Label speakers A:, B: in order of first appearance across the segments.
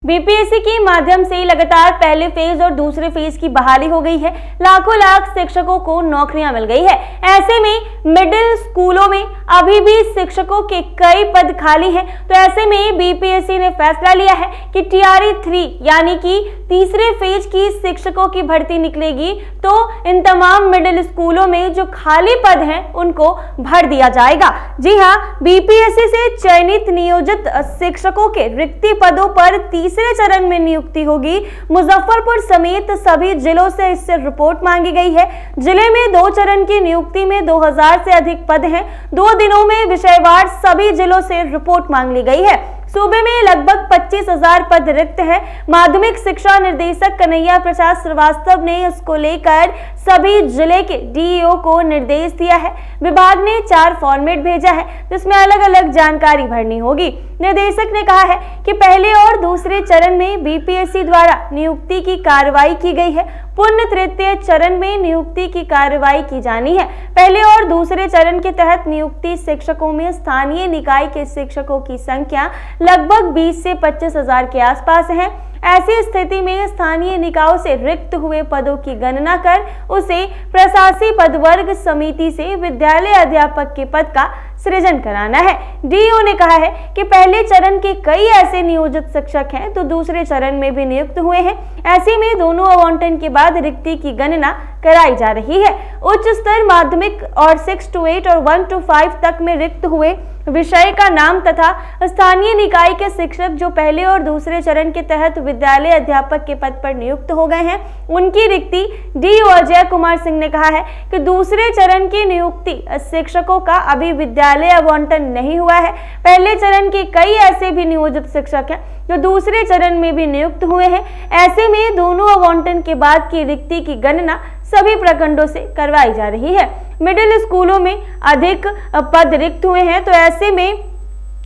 A: BPSC के माध्यम से लगातार पहले फेज और दूसरे फेज की बहाली हो गई है। लाखों लाख शिक्षकों को नौकरियां मिल गई है। ऐसे में मिडिल स्कूलों में अभी भी शिक्षकों के कई पद खाली हैं। तो ऐसे में बीपीएससी ने फैसला लिया है कि टीआरई 3 यानी कि तीसरे फेज की शिक्षकों की भर्ती निकलेगी, तो इन तमाम मिडिल स्कूलों में जो खाली पद हैं उनको भर दिया जाएगा। जी हां, बीपीएससी से चयनित नियोजित शिक्षकों के रिक्ति पदों पर तीसरे चरण में नियुक्ति होगी। मुजफ्फरपुर समेत सभी जिलों से इससे रिपोर्ट मांगी गई है। जिले में 2 चरण की नियुक्ति में 2000 से अधिक पद हैं। 2 दिनों में विषयवार सभी जिलों से रिपोर्ट मांग ली गई है। सूबे में लगभग 25,000 पद रिक्त है। माध्यमिक शिक्षा निर्देशक कन्हैया प्रसाद श्रीवास्तव ने इसको लेकर सभी जिले के डीईओ को निर्देश दिया है। विभाग ने 4 फॉर्मेट भेजा है जिसमें अलग अलग जानकारी भरनी होगी। निर्देशक ने कहा है कि पहले और दूसरे चरण में बीपीएससी द्वारा नियुक्ति की कार्रवाई की गई है। पुण्य तृतीय चरण में नियुक्ति की कार्रवाई की जानी है। पहले और दूसरे चरण के तहत नियुक्ति शिक्षकों में स्थानीय निकाय के शिक्षकों की संख्या लगभग 20 से 25,000 के आसपास है। ऐसी स्थिति में स्थानीय निकायों से रिक्त हुए पदों की गणना कर उसे प्रशासी पदवर्ग समिति से विद्यालय अध्यापक के पद का सृजन कराना है। डीईओ ने कहा है कि पहले चरण के कई ऐसे नियोजित शिक्षक हैं तो दूसरे चरण में भी नियुक्त हुए हैं। ऐसे में दोनों आवंटन के बाद रिक्ति की गणना कराई जा रही है। उच्च स्तर माध्यमिक और 6 to 8 और 1 to 5 तक में रिक्त हुए विषय का नाम तथा स्थानीय निकाय के शिक्षक जो पहले और दूसरे चरण के तहत विद्यालय अध्यापक के पद पर नियुक्त हो गए हैं, उनकी रिक्ति डीईओ अजय कुमार सिंह ने कहा है कि दूसरे चरण की नियुक्ति शिक्षकों का अभी विद्यालय आवंटन नहीं हुआ है। पहले चरण के कई ऐसे भी नियोजित शिक्षक हैं जो दूसरे चरण में भी नियुक्त हुए हैं। ऐसे में दोनों आवंटन के बाद की रिक्ति की गणना सभी प्रखंडों से करवाई जा रही है। मिडिल स्कूलों में अधिक पद रिक्त हुए हैं, तो ऐसे में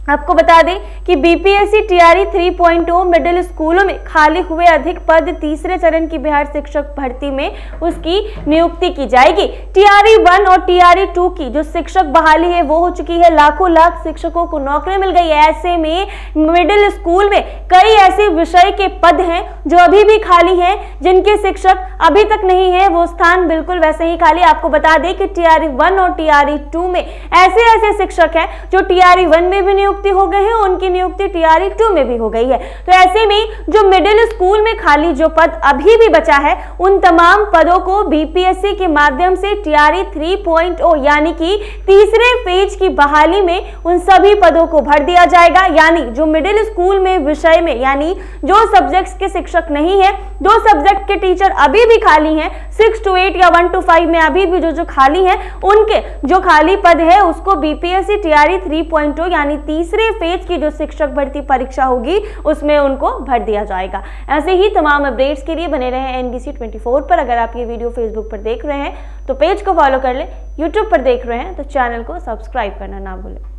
A: आपको बता दें कि बीपीएससी टीआरई 3.0 मिडिल स्कूलों में खाली हुए अधिक पद तीसरे चरण की बिहार शिक्षक भर्ती में उसकी नियुक्ति की जाएगी। टीआरई 1 और टीआरई 2 की जो शिक्षक बहाली है वो हो चुकी है। लाखों लाख शिक्षकों को नौकरी मिल गई है। ऐसे में मिडिल स्कूल में कई ऐसे विषय के पद हैं जो अभी भी खाली हैं, जिनके शिक्षक अभी तक नहीं है, वो स्थान बिल्कुल वैसे ही खाली। आपको बता दें कि टीआरई 1 और टीआरई 2 में ऐसे शिक्षक हैं जो टीआरई 1 में भी हो गए हैं, उनकी नियुक्ति टीआरई 2 में भी हो गई है। तो ऐसे में जो मिडिल स्कूल में खाली जो पद अभी भी बचा है, उन तमाम पदों को बीपीएससी के माध्यम से टीआरई 3.0 यानी कि तीसरे फेज की बहाली में उन सभी पदों को भर दिया जाएगा। यानी जो मिडिल स्कूल में विषय में यानी जो सब्जेक्ट्स के शिक्षक नहीं है, 2 सब्जेक्ट के टीचर अभी भी खाली हैं, 6 to 8 या 1 to 5 में अभी भी जो खाली हैं, उनके जो खाली पद है उसको बीपीएससी टीआरई 3.0 यानी तीसरे फेज की जो शिक्षक भर्ती परीक्षा होगी उसमें उनको भर दिया जाएगा। ऐसे ही तमाम अपडेट्स के लिए बने रहे एनबीसी 24 पर। अगर आप ये वीडियो फेसबुक पर देख रहे हैं तो पेज को फॉलो कर ले, यूट्यूब पर देख रहे हैं तो चैनल को सब्सक्राइब करना ना भूलें।